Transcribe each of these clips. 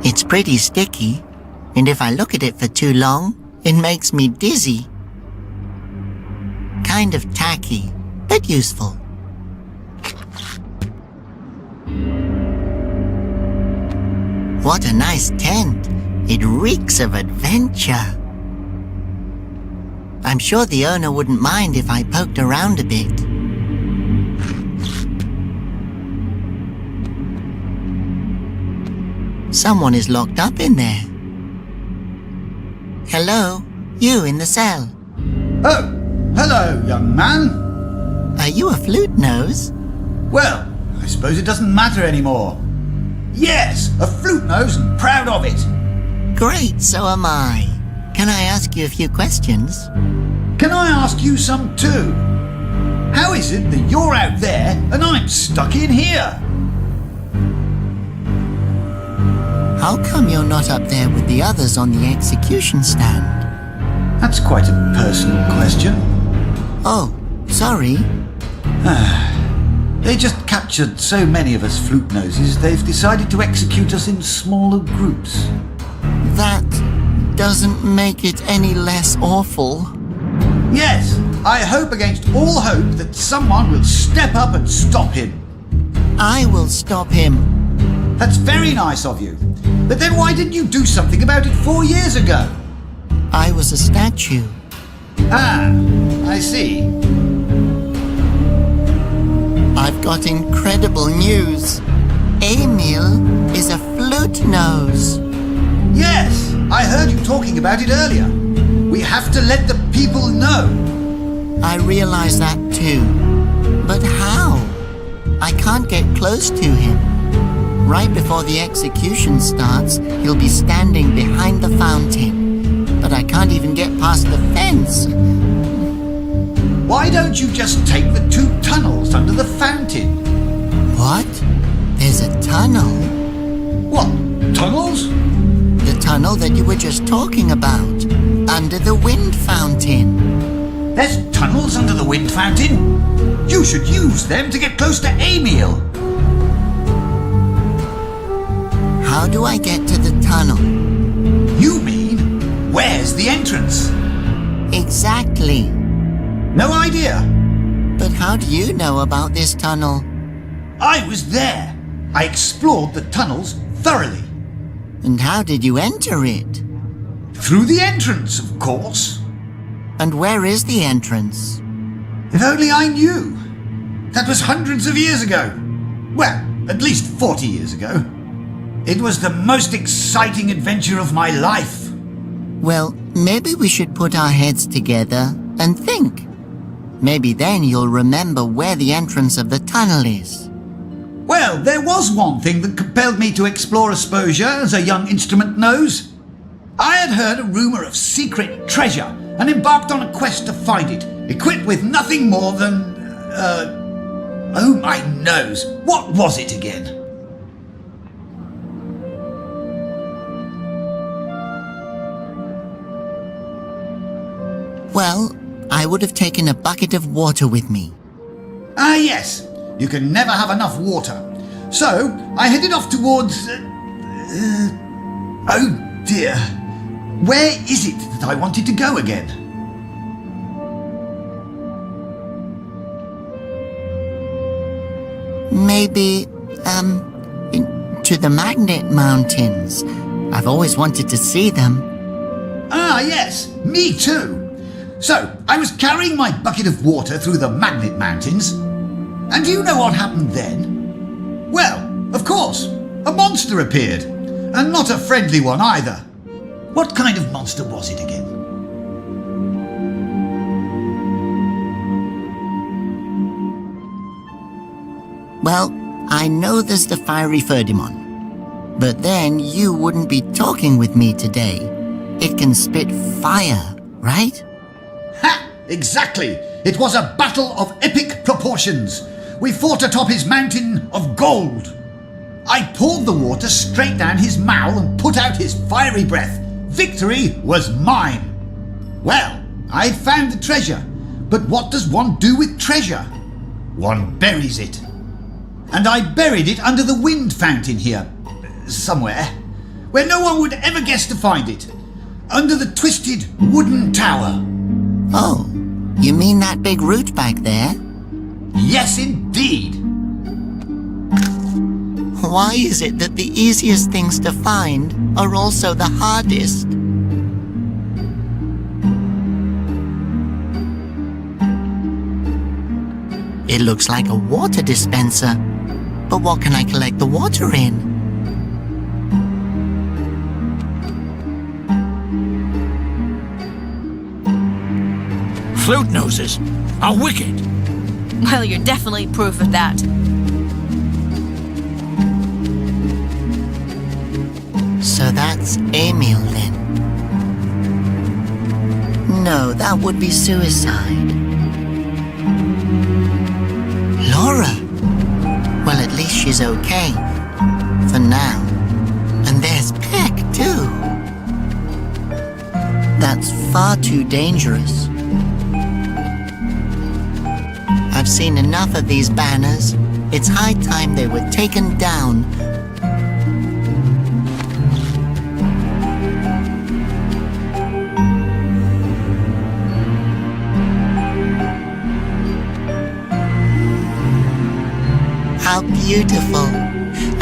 It's pretty sticky, and if I look at it for too long, it makes me dizzy. Kind of tacky, but useful. What a nice tent. It reeks of adventure. I'm sure the owner wouldn't mind if I poked around a bit. Someone is locked up in there. Hello, you in the cell. Oh, hello, young man. Are you a flute nose? Well, I suppose it doesn't matter anymore. Yes, a flute nose and proud of it. Great, so am I. Can I ask you a few questions? Can I ask you some too? How is it that you're out there and I'm stuck in here? How come you're not up there with the others on the execution stand? That's quite a personal question. Oh, sorry. They just captured so many of us flute noses, they've decided to execute us in smaller groups. That doesn't make it any less awful. Yes, I hope against all hope that someone will step up and stop him. I will stop him. That's very nice of you. But then why didn't you do something about it 4 years ago? I was a statue. Ah, I see. I've got incredible news. Emil is a flute nose. Yes, I heard you talking about it earlier. We have to let the people know. I realize that too. But how? I can't get close to him. Right before the execution starts, he'll be standing behind the fountain. But I can't even get past the fence. Why don't you just take the 2 tunnels under the fountain? What? There's a tunnel? What, tunnels? The tunnel that you were just talking about. Under the wind fountain. There's tunnels under the wind fountain? You should use them to get close to Emil. How do I get to the tunnel? You mean, where's the entrance? Exactly. No idea. But how do you know about this tunnel? I was there. I explored the tunnels thoroughly. And how did you enter it? Through the entrance, of course. And where is the entrance? If only I knew. That was hundreds of years ago. Well, at least 40 years ago. It was the most exciting adventure of my life. Well, maybe we should put our heads together and think. Maybe then you'll remember where the entrance of the tunnel is. Well, there was one thing that compelled me to explore Asposia as a young instrument nose. I had heard a rumour of secret treasure and embarked on a quest to find it, equipped with nothing more than... oh my nose, what was it again? Well, I would have taken a bucket of water with me. Ah, yes. You can never have enough water. So, I headed off towards... oh dear. Where is it that I wanted to go again? Maybe, to the Magnet Mountains. I've always wanted to see them. Ah, yes. Me too. So, I was carrying my bucket of water through the Magnet Mountains. And do you know what happened then? Well, of course, a monster appeared. And not a friendly one either. What kind of monster was it again? Well, I know there's the fiery Ferdimon. But then you wouldn't be talking with me today. It can spit fire, right? Ha! Exactly! It was a battle of epic proportions. We fought atop his mountain of gold. I poured the water straight down his mouth and put out his fiery breath. Victory was mine. Well, I'd found the treasure. But what does one do with treasure? One buries it. And I buried it under the wind fountain here. Somewhere. where no one would ever guess to find it. Under the twisted wooden tower. Oh, you mean that big root back there? Yes, indeed. Why is it that the easiest things to find are also the hardest? It looks like a water dispenser, but what can I collect the water in? Flute-noses are wicked. Well, you're definitely proof of that. So that's Emil then. No, that would be suicide. Laura! Well, at least she's okay. For now. And there's Peck, too. That's far too dangerous. I've seen enough of these banners. It's high time they were taken down. How beautiful.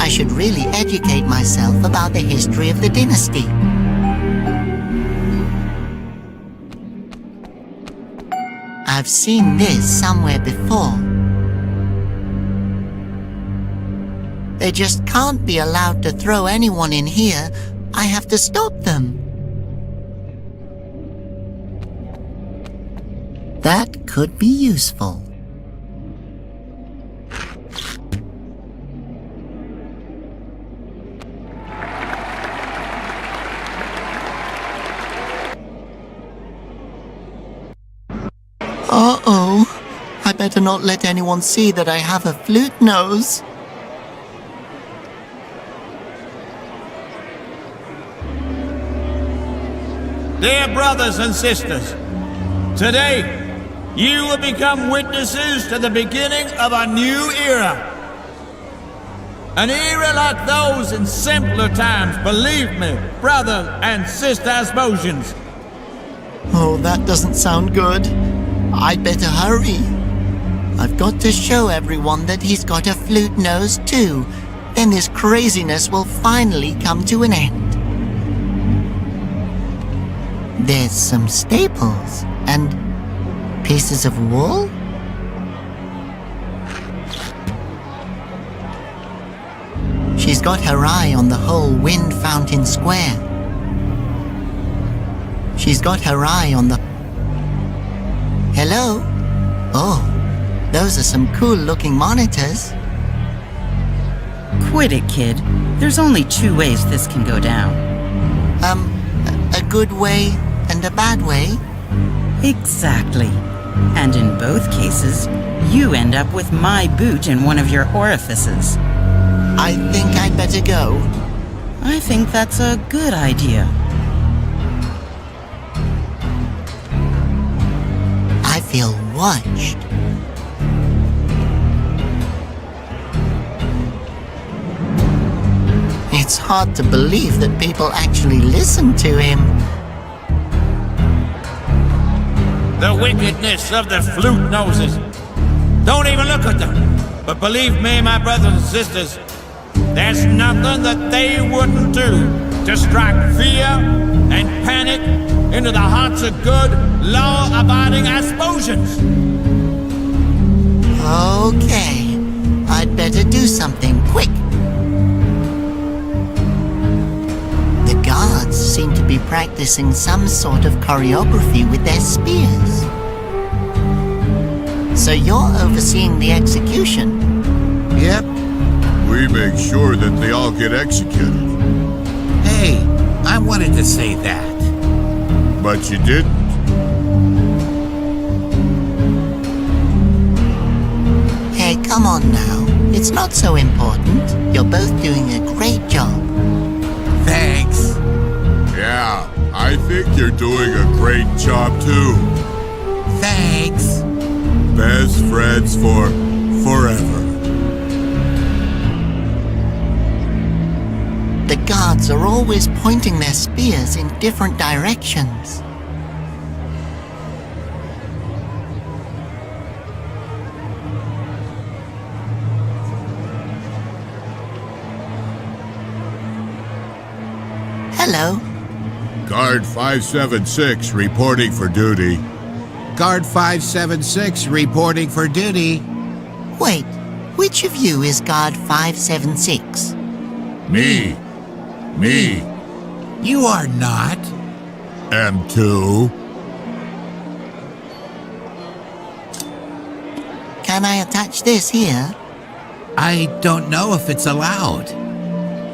I should really educate myself about the history of the dynasty. I've seen this somewhere before. They just can't be allowed to throw anyone in here. I have to stop them. That could be useful. Uh-oh. I better not let anyone see that I have a flute nose. Dear brothers and sisters, today you will become witnesses to the beginning of a new era. An era like those in simpler times, believe me, brother and sister Asposians. Oh, that doesn't sound good. I'd better hurry. I've got to show everyone that he's got a flute nose too. Then this craziness will finally come to an end. There's some staples and pieces of wool. She's got her eye on the whole wind fountain square. She's got her eye on the... Hello? Oh, those are some cool-looking monitors. Quit it, kid. There's only two ways this can go down. A good way and a bad way? Exactly. And in both cases, you end up with my boot in one of your orifices. I think I'd better go. I think that's a good idea. I feel watched. It's hard to believe that people actually listen to him. The wickedness of the flute-noses. Don't even look at them. But believe me, my brothers and sisters, there's nothing that they wouldn't do to strike fear and panic into the hearts of good, law-abiding Asposians. Okay, I'd better do something quick. The guards seem to be practicing some sort of choreography with their spears. So you're overseeing the execution? Yep. We make sure that they all get executed. Hey, I wanted to say that. But you didn't. Hey, come on now. It's not so important. You're both doing a great job. Thanks. Yeah, I think you're doing a great job too. Thanks. Best friends for forever. The guards are all always pointing their spears in different directions. Hello. Guard 576 reporting for duty. Guard 576 reporting for duty. Wait, which of you is Guard 576? Me. You are not. M2. Can I attach this here? I don't know if it's allowed.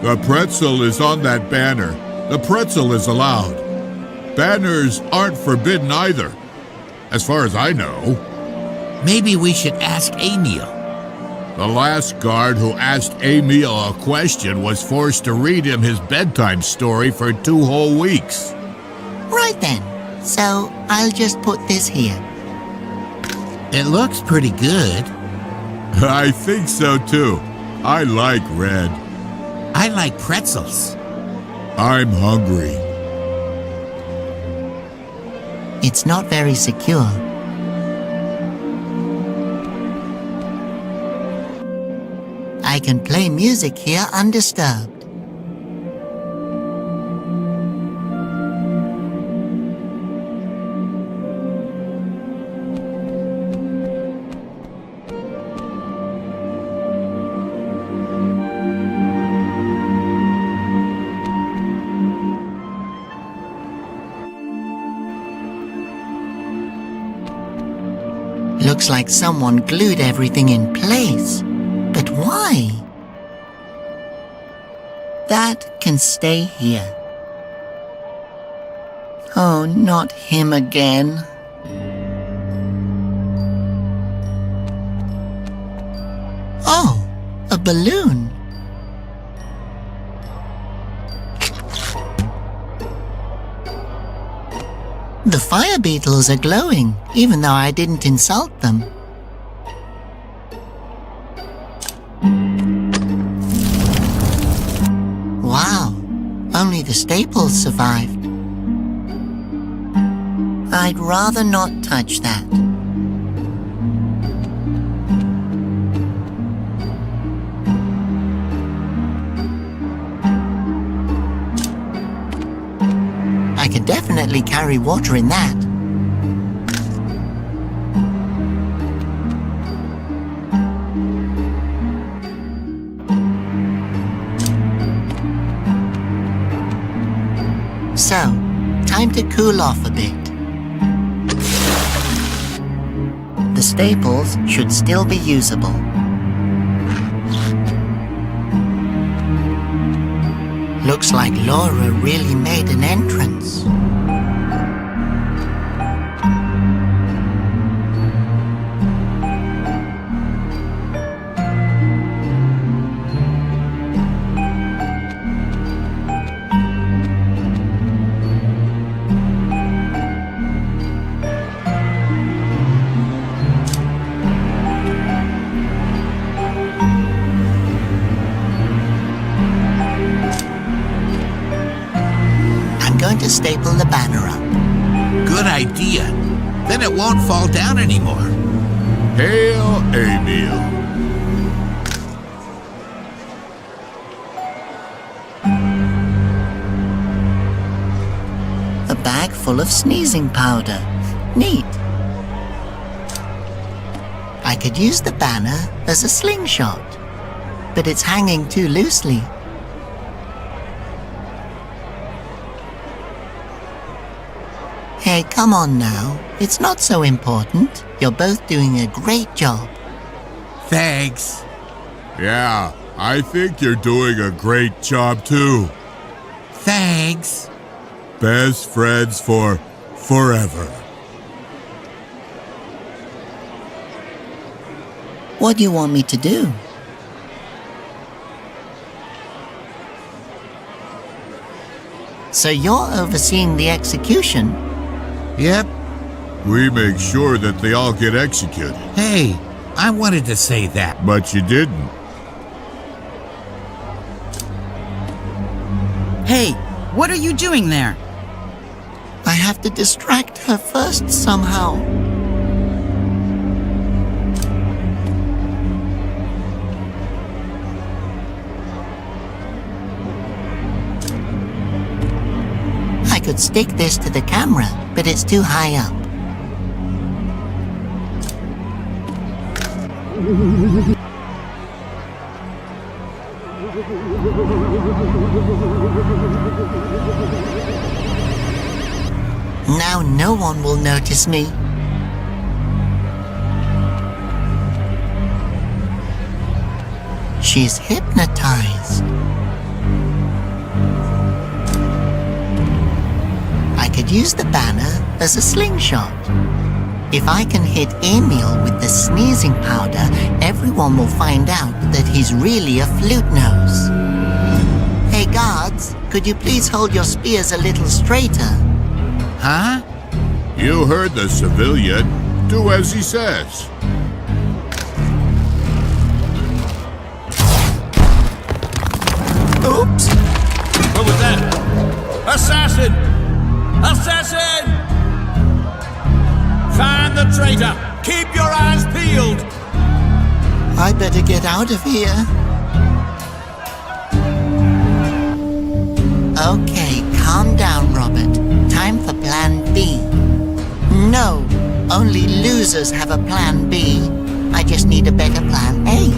The pretzel is on that banner. The pretzel is allowed. Banners aren't forbidden either, as far as I know. Maybe we should ask Emil. The last guard who asked Emil a question was forced to read him his bedtime story for 2 whole weeks. Right then. So I'll just put this here. It looks pretty good. I think so too. I like red. I like pretzels. I'm hungry. It's not very secure. I can play music here undisturbed. Looks like someone glued everything in place. But why? That can stay here. Oh, not him again. Oh, a balloon. The fire beetles are glowing, even though I didn't insult them. Wow, only the staples survived. I'd rather not touch that. I can definitely carry water in that. So, time to cool off a bit. The staples should still be usable. Looks like Laura really made an entrance. To staple the banner up. Good idea. Then it won't fall down anymore. Hail, Emil. A bag full of sneezing powder. Neat. I could use the banner as a slingshot, but it's hanging too loosely. Hey, come on now. It's not so important. You're both doing a great job. Thanks. Yeah, I think you're doing a great job too. Thanks. Best friends for forever. What do you want me to do? So you're overseeing the execution? Yep. We make sure that they all get executed. Hey, I wanted to say that. But you didn't. Hey, what are you doing there? I have to distract her first somehow. I could stick this to the camera, but it's too high up. Now no one will notice me. She's hypnotized. I could use the banner as a slingshot. If I can hit Emil with the sneezing powder, everyone will find out that he's really a flute-nose. Hey guards, could you please hold your spears a little straighter? Huh? You heard the civilian. Do as he says. Oops! What was that? Assassin! Assassin! Find the traitor! Keep your eyes peeled! I better get out of here. Okay, calm down, Robert. Time for plan B. No, only losers have a plan B. I just need a better plan A.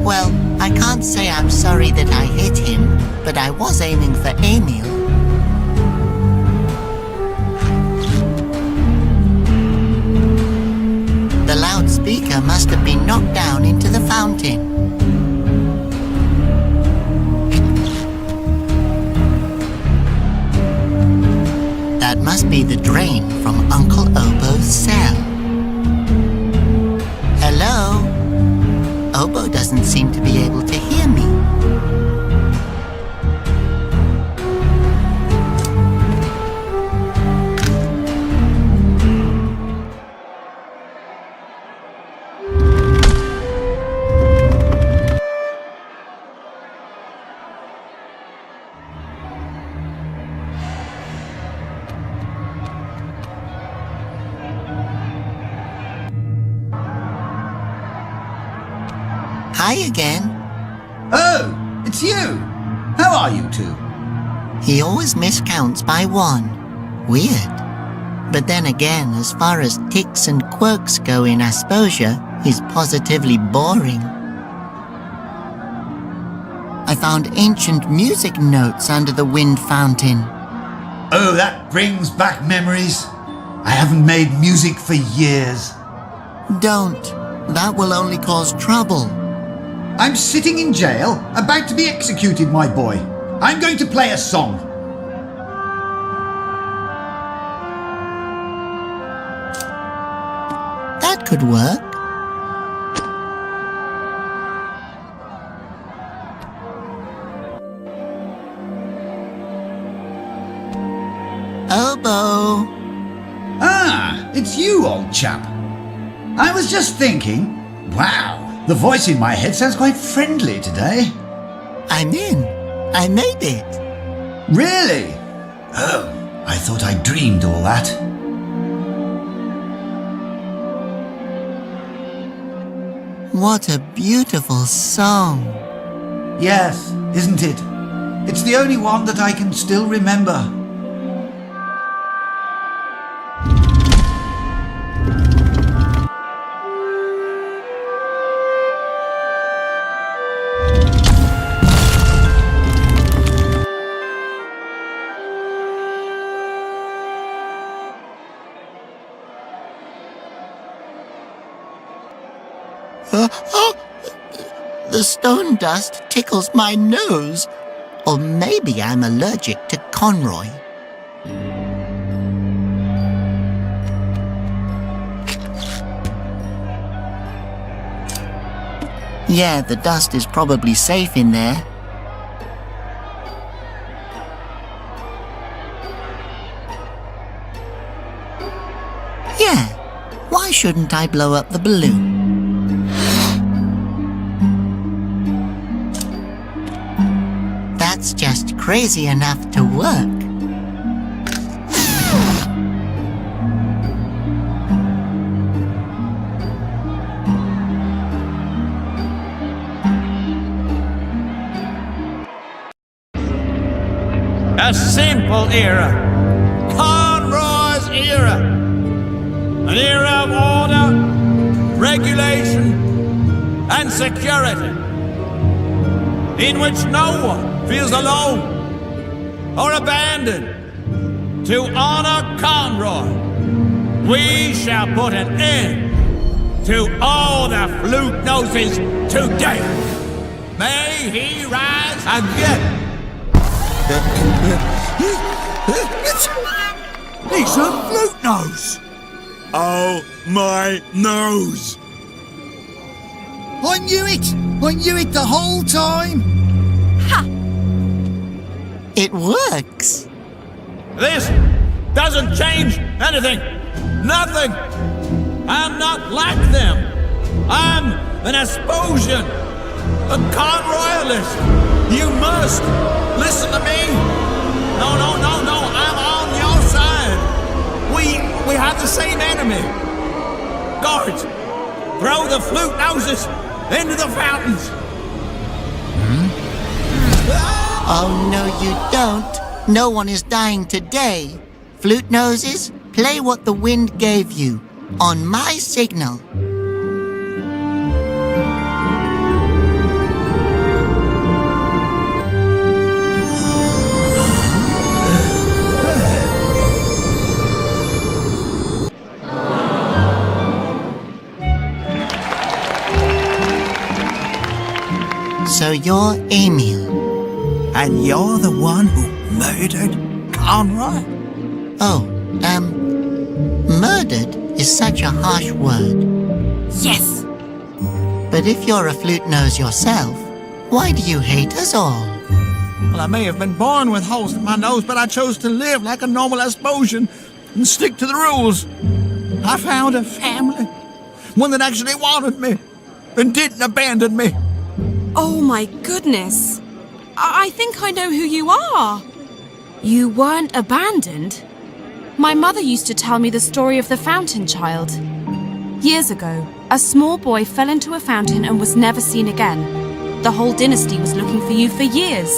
Well, I can't say I'm sorry that I hit him, but I was aiming for Emil. The loudspeaker must have been knocked down into the fountain. That must be the drain from Uncle Oboe's cell. Hello? Oboe doesn't seem to be able to hear me. Hi again. Oh, it's you. How are you two? He always miscounts by one. Weird. But then again, as far as ticks and quirks go in Asposia, he's positively boring. I found ancient music notes under the wind fountain. Oh, that brings back memories. I haven't made music for years. Don't. That will only cause trouble. I'm sitting in jail, about to be executed, my boy. I'm going to play a song. That could work. Oboe. Ah, it's you, old chap. I was just thinking, wow, the voice in my head sounds quite friendly today. I'm in. I made it. Really? Oh, I thought I dreamed all that. What a beautiful song. Yes, isn't it? It's the only one that I can still remember. The stone dust tickles my nose. Or maybe I'm allergic to Conroy. Yeah, the dust is probably safe in there. Yeah, why shouldn't I blow up the balloon? crazy enough to work. A simple era. Conroy's era. An era of order, regulation, and security, in which no one feels alone or abandoned. To honor Conroy, we shall put an end to all the flute-noses today. May he rise again. He's a flute-nose! Oh, my nose! I knew it! I knew it the whole time! It works. This doesn't change anything. Nothing. I'm not like them. I'm an Asposian, a Conroyalist. You must listen to me. No, I'm on your side. We have the same enemy. Guards, throw the flute-noses into the fountains. Oh, no, you don't. No one is dying today. Flute-noses, play what the wind gave you on my signal. So you're Emil. And you're the one who murdered Conroy? Oh, murdered is such a harsh word. Yes! But if you're a flute-nose yourself, why do you hate us all? Well, I may have been born with holes in my nose, but I chose to live like a normal Asposian and stick to the rules. I found a family, one that actually wanted me and didn't abandon me. Oh my goodness. I think I know who you are. You weren't abandoned. My mother used to tell me the story of the fountain child. Years ago, a small boy fell into a fountain and was never seen again. The whole dynasty was looking for you for years,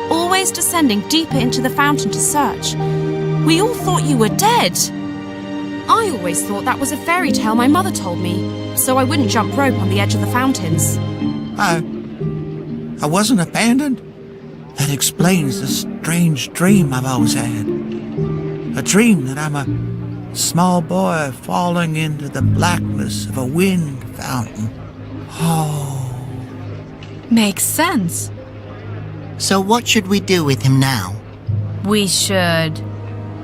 always descending deeper into the fountain to search. We all thought you were dead. I always thought that was a fairy tale my mother told me, so I wouldn't jump rope on the edge of the fountains. I wasn't abandoned. That explains the strange dream I've always had. A dream that I'm a small boy falling into the blackness of a wind fountain. Oh. Makes sense. So what should we do with him now? We should.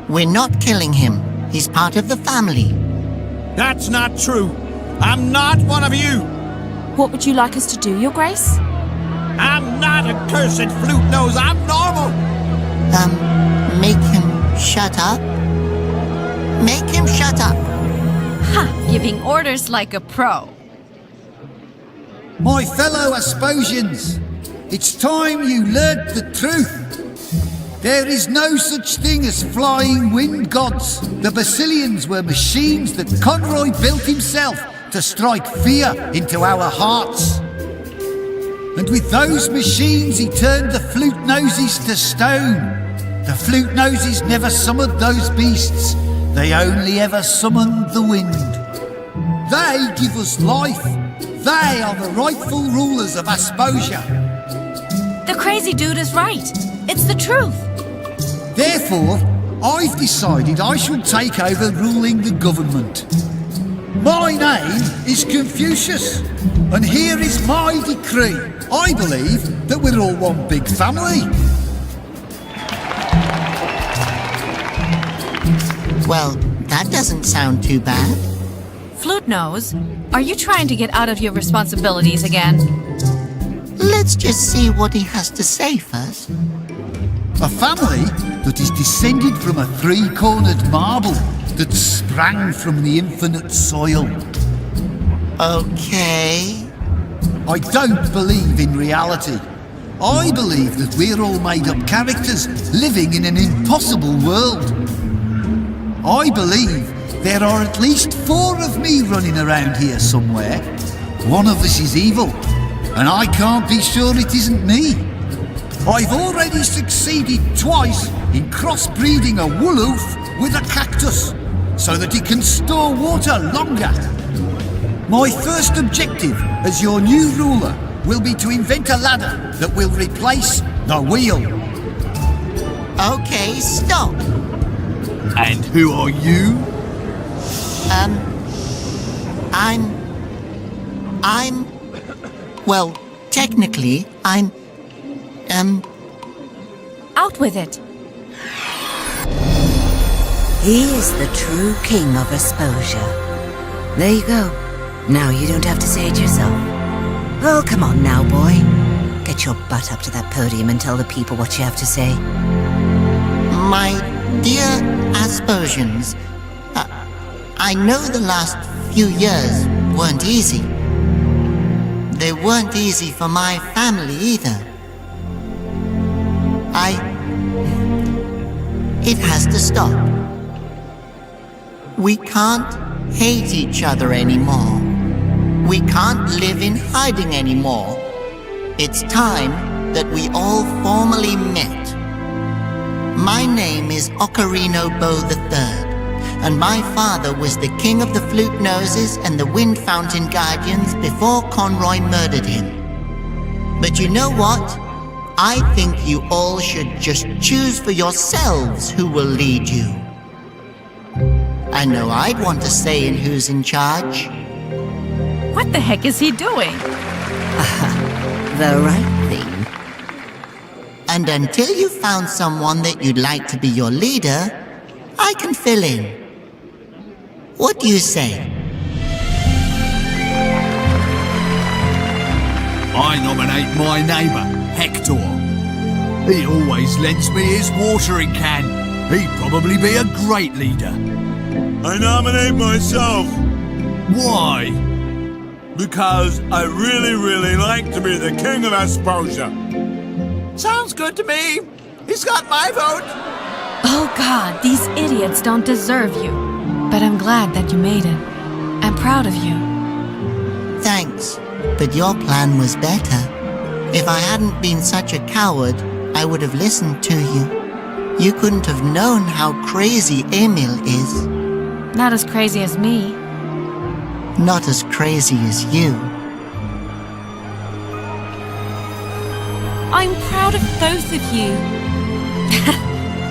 We're not killing him. He's part of the family. That's not true. I'm not one of you. What would you like us to do, Your Grace? I'm not a cursed flute-nose. I'm normal. Make him shut up? Make him shut up. Ha! Giving orders like a pro. My fellow Asposians, it's time you learnt the truth. There is no such thing as flying wind gods. The Basilians were machines that Conroy built himself to strike fear into our hearts. And with those machines he turned the flute-noses to stone. The flute-noses never summoned those beasts. They only ever summoned the wind. They give us life. They are the rightful rulers of Asposia. The crazy dude is right. It's the truth. Therefore, I've decided I shall take over ruling the government. My name is Confucius, and here is my decree. I believe that we're all one big family. Well, that doesn't sound too bad. Flute-nose, are you trying to get out of your responsibilities again? Let's just see what he has to say first. A family that is descended from a three-cornered marble that sprang from the infinite soil. Okay. I don't believe in reality. I believe that we're all made-up characters living in an impossible world. I believe there are at least 4 of me running around here somewhere. One of us is evil, and I can't be sure it isn't me. I've already succeeded twice in crossbreeding a wooloof with a cactus, so that he can store water longer. My first objective as your new ruler will be to invent a ladder that will replace the wheel. Okay, stop. And who are you? Well, technically, I'm... Out with it. He is the true king of Asposia. There you go. Now you don't have to say it yourself. Oh, come on now, boy. Get your butt up to that podium and tell the people what you have to say. My dear Asposians, I know the last few years weren't easy. They weren't easy for my family either. It has to stop. We can't hate each other anymore. We can't live in hiding anymore. It's time that we all formally met. My name is Uncle Oboe III, and my father was the king of the flute-noses and the wind fountain guardians before Conroy murdered him. But you know what? I think you all should just choose for yourselves who will lead you. I know I'd want to say in who's in charge. What the heck is he doing? The right thing. And until you found someone that you'd like to be your leader, I can fill in. What do you say? I nominate my neighbour, Hector. He always lends me his watering can. He'd probably be a great leader. I nominate myself Why? because I really like to be the king of Asposia. Sounds good to me. He's got my vote. Oh God, these idiots don't deserve you. But I'm glad that you made it. I'm proud of you. Thanks, but your plan was better. If I hadn't been such a coward, I would have listened to you. You couldn't have known how crazy Emil is. Not as crazy as me. Not as crazy as you. I'm proud of both of you.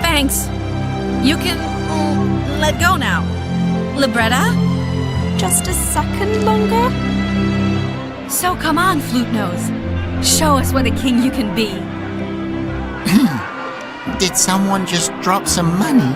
Thanks. You can let go now. Libretta? Just a second longer? So come on, Flute Nose. Show us what a king you can be. Did someone just drop some money?